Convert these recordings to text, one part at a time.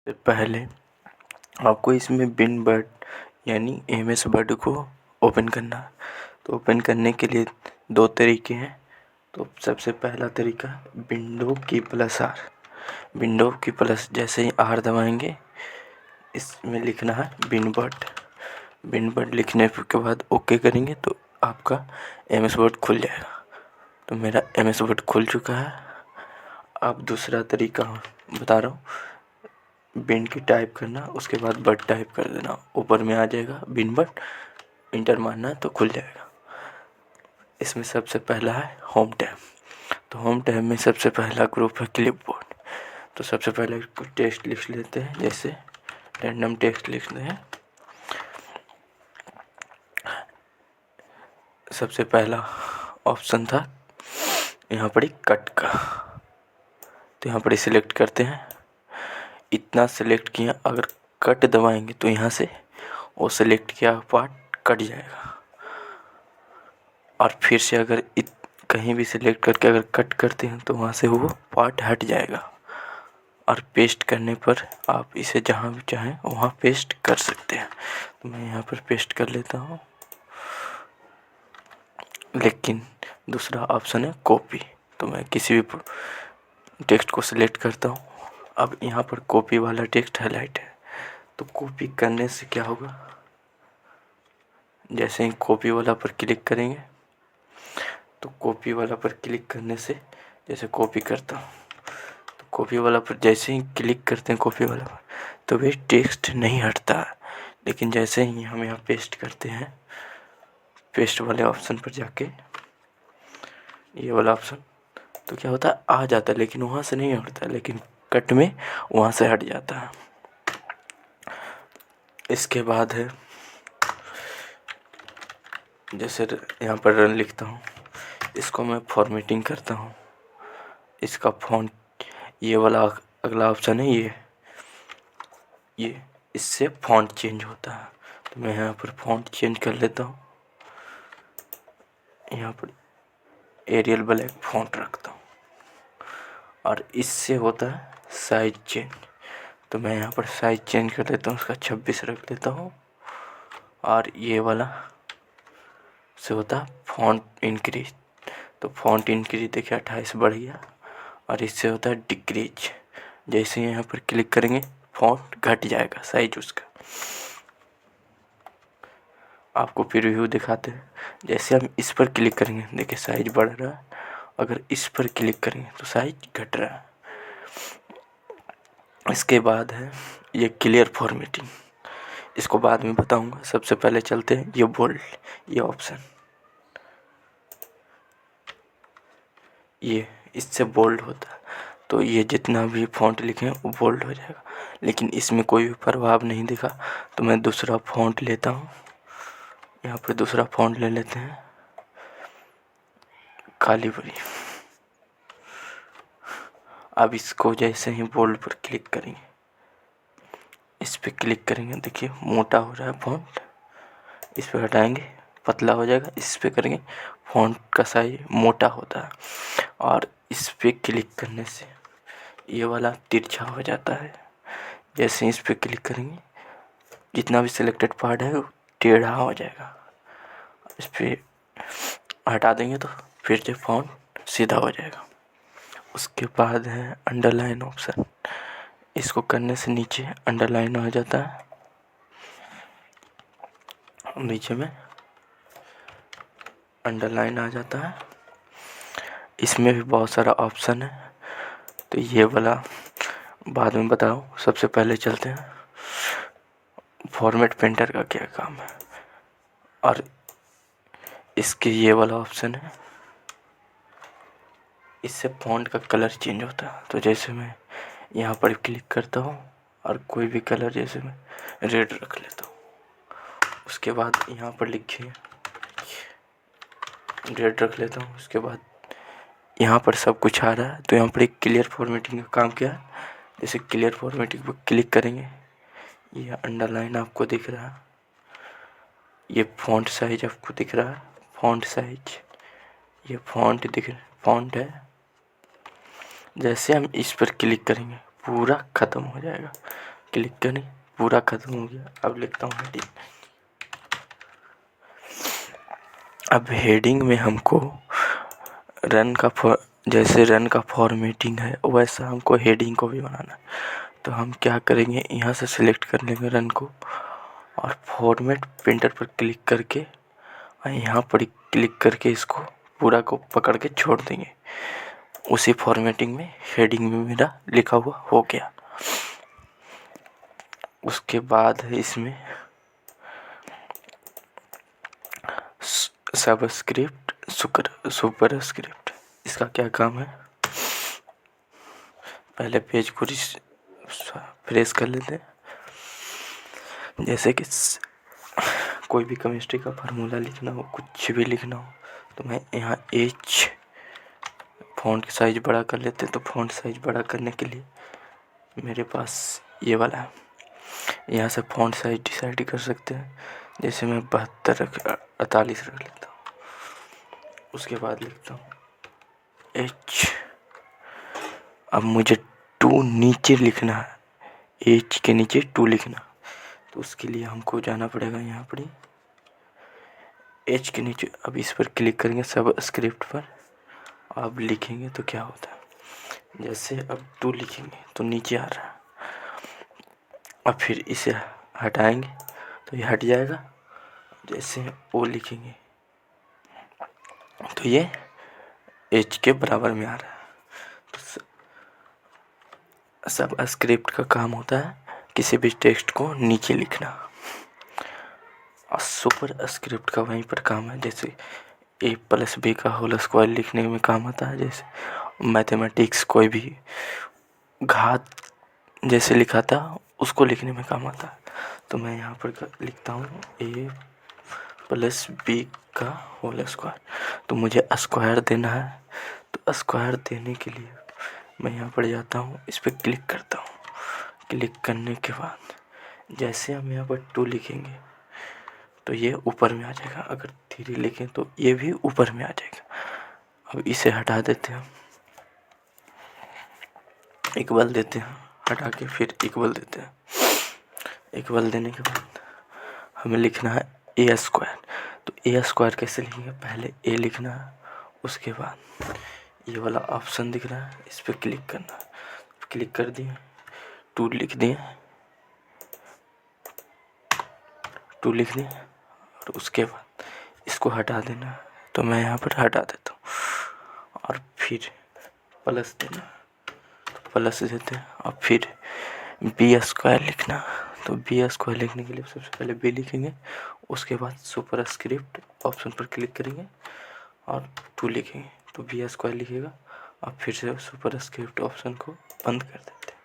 से पहले आपको इसमें बिन वर्ड यानी एमएस वर्ड को ओपन करना है। तो ओपन करने के लिए दो तरीके हैं। तो सबसे पहला तरीका विंडो की प्लस आर। विंडो की प्लस जैसे ही आर दबाएंगे इसमें लिखना है बिन वर्ड। बिन वर्ड लिखने के बाद ओके करेंगे तो आपका एमएस वर्ड खुल जाएगा। तो मेरा एमएस वर्ड खुल चुका है। अब दूसरा तरीका बता रहा हूँ। बिन की टाइप करना, उसके बाद बट टाइप कर देना, ऊपर में आ जाएगा बिन बट, इंटर मारना है तो खुल जाएगा। इसमें सबसे पहला है होम टैब। तो होम टैब में सबसे पहला ग्रुप है क्लिपबोर्ड। तो सबसे पहले कुछ टेक्स्ट लिख लेते हैं, जैसे रैंडम टेक्स्ट लिखते हैं। सबसे पहला ऑप्शन था यहाँ पर कट का, तो यहाँ पर सिलेक्ट करते हैं। इतना सिलेक्ट किया, अगर कट दबाएंगे तो यहाँ से वो सिलेक्ट किया पार्ट कट जाएगा। और फिर से अगर कहीं भी सिलेक्ट करके अगर कट करते हैं तो वहाँ से वो पार्ट हट जाएगा। और पेस्ट करने पर आप इसे जहाँ भी चाहें वहाँ पेस्ट कर सकते हैं। तो मैं यहाँ पर पेस्ट कर लेता हूँ। लेकिन दूसरा ऑप्शन है कॉपी। तो मैं किसी भी टेक्स्ट को सिलेक्ट करता हूँ। अब यहाँ पर कॉपी वाला टेक्स्ट हाईलाइट है। तो कॉपी करने से क्या होगा, जैसे ही कॉपी वाला पर क्लिक करेंगे तो कॉपी वाला पर क्लिक करने से, जैसे कॉपी करता हूँ तो कॉपी वाला पर जैसे ही क्लिक करते हैं कॉपी वाला पर, तो वे टेक्स्ट नहीं हटता। लेकिन जैसे ही हम यहाँ पेस्ट करते हैं, पेस्ट वाले ऑप्शन पर जाके ये वाला ऑप्शन, तो क्या होता है आ जाता है, लेकिन वहाँ से नहीं हटता। लेकिन कट में वहाँ से हट जाता है। इसके बाद है जैसे यहाँ पर रन लिखता हूँ, इसको मैं फॉर्मेटिंग करता हूँ। इसका फॉन्ट, ये वाला अगला ऑप्शन है ये इससे फॉन्ट चेंज होता है। तो मैं यहाँ पर फॉन्ट चेंज कर लेता हूँ। यहाँ पर एरियल ब्लैक फॉन्ट रखता हूँ। और इससे होता है साइज चेंज। तो मैं यहाँ पर साइज चेंज कर लेता हूँ, उसका 26 रख लेता हूँ। और ये वाला से होता है फॉन्ट इंक्रीज। तो फॉन्ट इंक्रीज देखिए 28 बढ़ गया। और इससे होता है डिक्रीज। जैसे यहाँ पर क्लिक करेंगे फॉन्ट घट जाएगा साइज उसका। आपको प्रीव्यू दिखाते हैं। जैसे हम इस पर क्लिक करेंगे देखिए साइज बढ़ रहा है, अगर इस पर क्लिक करेंगे तो साइज घट रहा है। इसके बाद है ये क्लियर फॉर्मेटिंग, इसको बाद में बताऊंगा। सबसे पहले चलते हैं ये बोल्ड, ये ऑप्शन, ये इससे बोल्ड होता है। तो ये जितना भी फॉन्ट लिखे वो बोल्ड हो जाएगा। लेकिन इसमें कोई भी प्रभाव नहीं दिखा, तो मैं दूसरा फॉन्ट लेता हूँ। यहाँ पर दूसरा फॉन्ट ले लेते हैं कालीबरी। अब इसको जैसे ही बोल्ड पर क्लिक करेंगे, इस पर क्लिक करेंगे, देखिए मोटा हो रहा है फॉन्ट। इस पर हटाएंगे पतला हो जाएगा, इस पर करेंगे फॉन्ट का साइज मोटा होता है। और इस पर क्लिक करने से ये वाला तिरछा हो जाता है। जैसे इस पर क्लिक करेंगे जितना भी सिलेक्टेड पार्ट है वो टेढ़ा हो जाएगा। इस पर हटा देंगे तो फिर से फॉन्ट सीधा हो जाएगा। उसके बाद है अंडरलाइन ऑप्शन, इसको करने से नीचे अंडरलाइन हो जाता है। नीचे में अंडरलाइन आ जाता है। इसमें भी बहुत सारा ऑप्शन है, तो ये वाला बाद में बताओ। सबसे पहले चलते हैं फॉर्मेट पेंटर का क्या काम है। और इसके ये वाला ऑप्शन है, इससे फॉन्ट का कलर चेंज होता है। तो जैसे मैं यहाँ पर क्लिक करता हूँ और कोई भी कलर, जैसे मैं रेड रख लेता हूँ। उसके बाद यहाँ पर लिखिए रेड रख लेता हूँ। उसके बाद यहाँ पर सब कुछ आ रहा है, तो यहाँ पर एक क्लियर फॉर्मेटिंग का काम किया है। जैसे क्लियर फॉर्मेटिंग पर क्लिक करेंगे, ये अंडरलाइन आपको दिख रहा है, ये फॉन्ट साइज आपको दिख रहा है, फॉन्ट साइज, ये फॉन्ट है। जैसे हम इस पर क्लिक करेंगे पूरा ख़त्म हो जाएगा। क्लिक करें, पूरा ख़त्म हो गया। अब लिखता हूँ हेडिंग। अब हेडिंग में हमको जैसे रन का फॉर्मेटिंग है वैसा हमको हेडिंग को भी बनाना है। तो हम क्या करेंगे, यहाँ से सिलेक्ट कर लेंगे रन को और फॉर्मेट प्रिंटर पर क्लिक करके और यहाँ पर क्लिक करके इसको पूरा को पकड़ के छोड़ देंगे। उसी फॉर्मेटिंग में हेडिंग में मेरा लिखा हुआ हो गया। उसके बाद है इसमें सबस्क्रिप्ट, सुपरस्क्रिप्ट। इसका क्या काम है, पहले पेज को फ्रेश कर लेते हैं। जैसे कि कोई भी केमिस्ट्री का फार्मूला लिखना हो, कुछ भी लिखना हो, तो मैं यहाँ एच फ़ॉन्ट साइज बड़ा कर लेते हैं। तो फ़ॉन्ट साइज बड़ा करने के लिए मेरे पास ये वाला है, यहाँ से फ़ॉन्ट साइज डिसाइड कर सकते हैं। जैसे मैं 72 48 रख लेता हूँ। उसके बाद लिखता हूँ एच। अब मुझे 2 नीचे लिखना है, एच के नीचे 2 लिखना। तो उसके लिए हमको जाना पड़ेगा यहाँ पर एच के नीचे। अब इस पर क्लिक करेंगे सबस्क्रिप्ट पर। अब लिखेंगे तो क्या होता है, जैसे अब 2 लिखेंगे तो नीचे आ रहा है। अब फिर इसे हटाएंगे तो ये हट जाएगा। जैसे ओ लिखेंगे तो ये एच के बराबर में आ रहा है। तो सब स्क्रिप्ट का काम होता है किसी भी टेक्स्ट को नीचे लिखना, और सुपर स्क्रिप्ट का वहीं पर काम है। जैसे a+b का होल स्क्वायर लिखने में काम आता है। जैसे मैथमेटिक्स कोई भी घात जैसे लिखा था उसको लिखने में काम आता है। तो मैं यहाँ पर लिखता हूँ a+b का होल स्क्वायर। तो मुझे स्क्वायर देना है, तो स्क्वायर देने के लिए मैं यहाँ पर जाता हूँ, इस पर क्लिक करता हूँ। क्लिक करने के बाद जैसे हम यहाँ पर 2 लिखेंगे तो ये ऊपर में आ जाएगा। अगर 3 लिखें तो ये भी ऊपर में आ जाएगा। अब इसे हटा देते हैं, इक्वल देते हैं, हटा के फिर इक्वल देते हैं। इक्वल देने के बाद हमें लिखना है ए स्क्वायर। तो ए स्क्वायर कैसे लिखेंगे, पहले ए लिखना है, उसके बाद ये वाला ऑप्शन दिख रहा है, इस पर क्लिक करना है। क्लिक कर दिए, 2 लिख दिए, 2 लिख दिए और उसके बाद इसको हटा देना है। तो मैं यहाँ पर हटा देता हूँ और फिर प्लस देना, प्लस देते हैं और फिर बी स्क्वायर लिखना। तो बी स्क्वायर लिखने के लिए सबसे पहले बी लिखेंगे, उसके बाद सुपर स्क्रिप्ट ऑप्शन पर क्लिक करेंगे और 2 लिखेंगे तो बी स्क्वायर लिखेगा। और फिर से सुपर स्क्रिप्ट ऑप्शन को बंद कर देते हैं,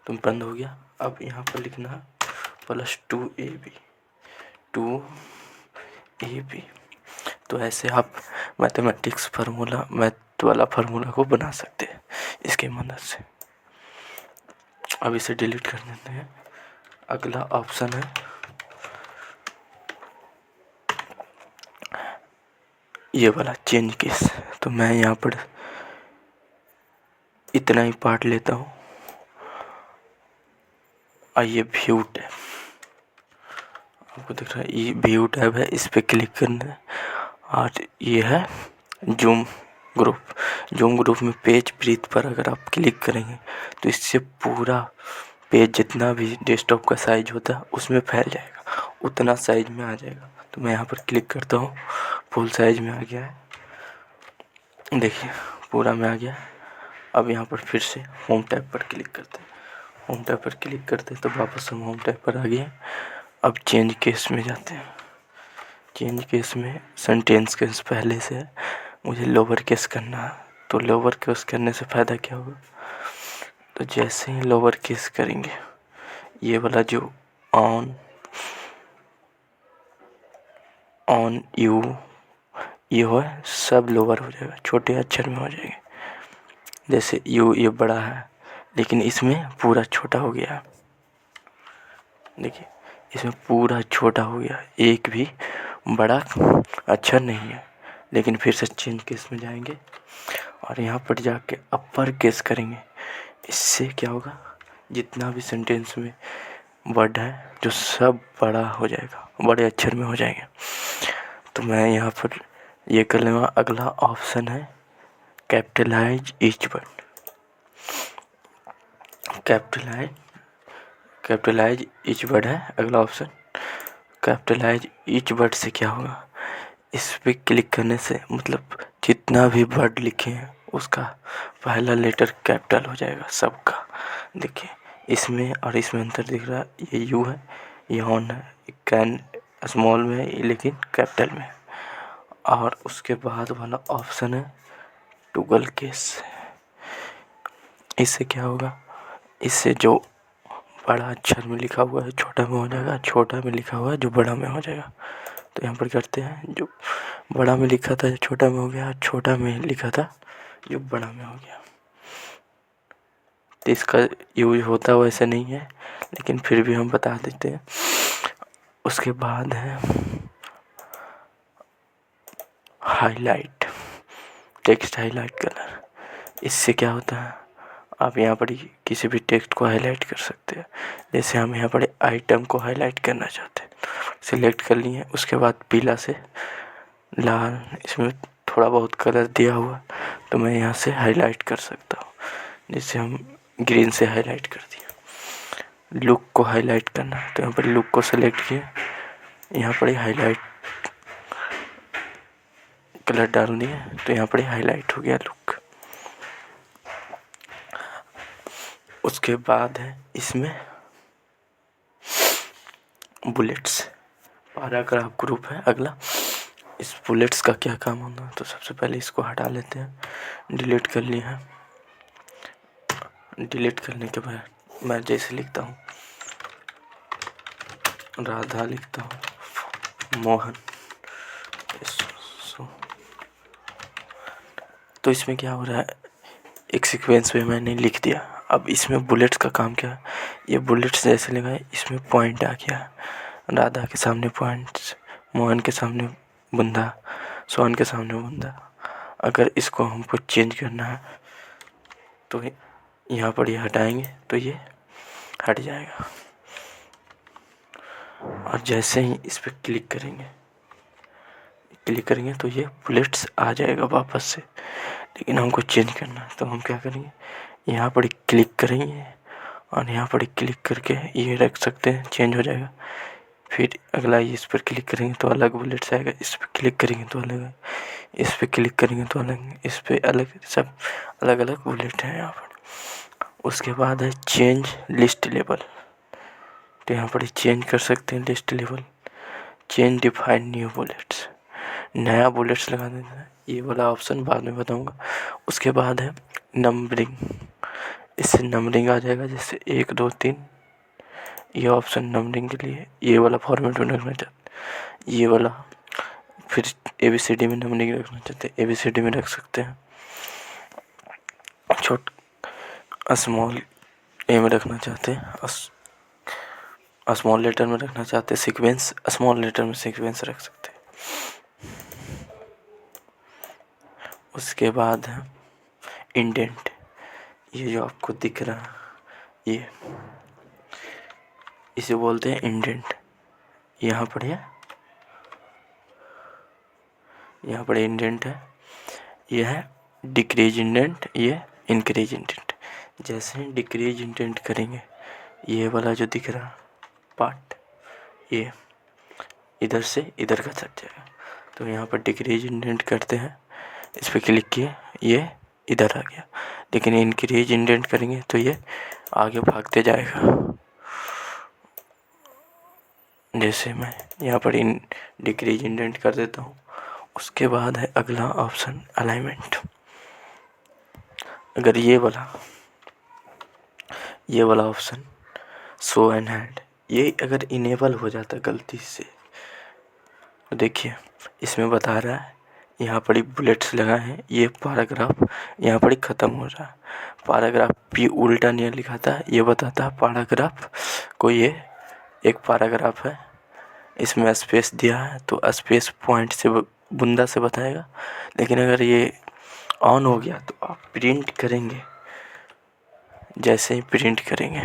तो बंद हो गया। अब यहाँ पर लिखना है +2ab, 2ab। तो ऐसे आप मैथमेटिक्स फार्मूला, मैथ वाला फार्मूला को बना सकते हैं इसके मदद से। अब इसे डिलीट कर देते हैं। अगला ऑप्शन है ये वाला चेंज केस। तो मैं यहाँ पर इतना ही पार्ट लेता हूँ और ये व्यू टैब आपको दिख रहा है, ये व्यू टैब है, इस पर क्लिक करना है। और ये है जूम ग्रुप। जूम ग्रुप में पेज ब्रीथ पर अगर आप क्लिक करेंगे तो इससे पूरा पेज जितना भी डेस्कटॉप का साइज होता है उसमें फैल जाएगा, उतना साइज में आ जाएगा। तो मैं यहाँ पर क्लिक करता हूँ, फुल साइज में आ गया है, देखिए पूरा में आ गया। अब यहाँ पर फिर से होम टैब पर क्लिक करते हैं। होम टैब पर क्लिक करते हैं तो वापस हम होम टैब पर आ गए। अब चेंज केस में जाते हैं। चेंज केस में सेंटेंस केस पहले से है, मुझे लोअर केस करना है। तो लोअर केस करने से फ़ायदा क्या होगा, तो जैसे ही लोअर केस करेंगे ये वाला जो ऑन यू ये हो सब लोअर हो जाएगा, छोटे अक्षर में हो जाएंगे। जैसे यू ये बड़ा है लेकिन इसमें पूरा छोटा हो गया, देखिए इसमें पूरा छोटा हो गया, एक भी बड़ा अक्षर नहीं है। लेकिन फिर से चेंज केस में जाएंगे और यहाँ पर जाके अपर केस करेंगे। इससे क्या होगा, जितना भी सेंटेंस में वर्ड है जो सब बड़ा हो जाएगा, बड़े अक्षर में हो जाएंगे। तो मैं यहाँ पर ये कर लूँगा। अगला ऑप्शन है capitalise each word. Capitalise each word है अगला ऑप्शन। कैपिटलाइज ईच वर्ड से क्या होगा, इस पे क्लिक करने से मतलब जितना भी वर्ड लिखे हैं उसका पहला लेटर कैपिटल हो जाएगा सबका। देखिए इसमें और इसमें अंतर दिख रहा है, ये यू है, ये ऑन है, कैन स्मॉल में है लेकिन कैपिटल में है। और उसके बाद वाला ऑप्शन है टूगल केस। इससे क्या होगा, इससे जो बड़ा अक्षर में लिखा हुआ है छोटा में हो जाएगा, छोटा में लिखा हुआ है जो बड़ा में हो जाएगा। तो यहाँ पर करते हैं, जो बड़ा में लिखा था छोटा में हो गया, छोटा में लिखा था जो बड़ा में हो गया। तो इसका यूज होता वैसे नहीं है लेकिन फिर भी हम बता देते हैं। उसके बाद है हाईलाइट, टेक्स्ट हाईलाइट कलर। इससे क्या होता है, आप यहाँ पर किसी भी टेक्स्ट को हाईलाइट कर सकते हैं। जैसे हम यहाँ पर आइटम को हाईलाइट करना चाहते हैं, सिलेक्ट कर लिए, उसके बाद पीला से लाल, इसमें थोड़ा बहुत कलर दिया हुआ तो मैं यहाँ से हाईलाइट कर सकता हूँ। जैसे हम ग्रीन से हाईलाइट कर दिया। लुक को हाईलाइट करना तो यहाँ पर लुक को सेलेक्ट किया, यहाँ पर हाईलाइट कलर डाल दिया तो यहाँ पर हाईलाइट हो गया लुक। उसके बाद है इसमें बुलेट्स, पैराग्राफ ग्रुप है अगला। इस बुलेट्स का क्या काम होता है, तो सबसे पहले इसको हटा लेते हैं, डिलीट कर लिया है। डिलीट करने के बाद मैं जैसे लिखता हूँ राधा, लिखता हूँ मोहन, तो इसमें क्या हो रहा है, एक सीक्वेंस में मैंने लिख दिया। अब इसमें बुलेट्स का काम क्या है, ये बुलेट्स जैसे लगाए इसमें पॉइंट आ गया, राधा के सामने पॉइंट्स, मोहन के सामने बंदा, सोहन के सामने बंदा। अगर इसको हमको चेंज करना है तो यहाँ पर ये हटाएंगे तो ये हट जाएगा। और जैसे ही इस पर क्लिक करेंगे तो ये बुलेट्स आ जाएगा वापस से। लेकिन हमको चेंज करना है तो हम क्या करेंगे, यहाँ पर क्लिक करेंगे और यहाँ पर क्लिक करके ये रख सकते हैं, चेंज हो जाएगा। फिर अगला इस पर क्लिक करेंगे तो अलग बुलेट्स आएगा, इस पर क्लिक करेंगे तो अलग है, इस पर क्लिक करेंगे तो अलग, इस पर अलग, सब अलग अलग बुलेट हैं यहाँ पर। उसके बाद है चेंज लिस्ट लेवल, तो यहाँ पर चेंज कर सकते हैं list level. Change define new bullets, नया बुलेट्स लगा देना है, ये वाला ऑप्शन बाद में बताऊंगा। उसके बाद है नंबरिंग, इससे नंबरिंग आ जाएगा, जैसे 1 2 3, ये ऑप्शन नंबरिंग के लिए, ये वाला फॉर्मेट में रखना चाहते ये वाला। फिर ABCD में नंबरिंग रखना चाहते हैं ABCD में रख सकते हैं, स्मॉल ए में रखना चाहते हैं, स्मॉल लेटर में रखना चाहते हैं सीक्वेंस, स्मॉल लेटर में सीक्वेंस रख सकते हैं। उसके बाद है इंडेंट, ये जो आपको दिख रहा है ये, इसे बोलते हैं इंडेंट। यहाँ पर इंडेंट है, यह है डिक्रीज इंडेंट, ये इंक्रीज इंडेंट। जैसे डिक्रीज इंडेंट करेंगे, ये वाला जो दिख रहा पार्ट ये इधर से इधर का चल जाएगा। तो यहाँ पर डिक्रीज इंडेंट करते हैं, इस पर क्लिक किए ये इधर आ गया। लेकिन इंक्रीज इंडेंट करेंगे तो ये आगे भागते जाएगा। जैसे मैं यहाँ पर डिक्रीज इंडेंट कर देता हूँ। उसके बाद है अगला ऑप्शन अलाइनमेंट। अगर ये वाला ऑप्शन शो एंड हैंड, ये अगर इनेबल हो जाता गलती से तो देखिए इसमें बता रहा है, यहाँ पर बुलेट्स लगाए हैं, ये पैराग्राफ यहाँ पर ख़त्म हो रहा है। पैराग्राफ भी उल्टा नहीं लिखा था, ये बताता है पैराग्राफ को, ये एक पैराग्राफ है, इसमें स्पेस दिया है तो स्पेस पॉइंट से बुंदा से बताएगा। लेकिन अगर ये ऑन हो गया तो आप प्रिंट करेंगे, जैसे ही प्रिंट करेंगे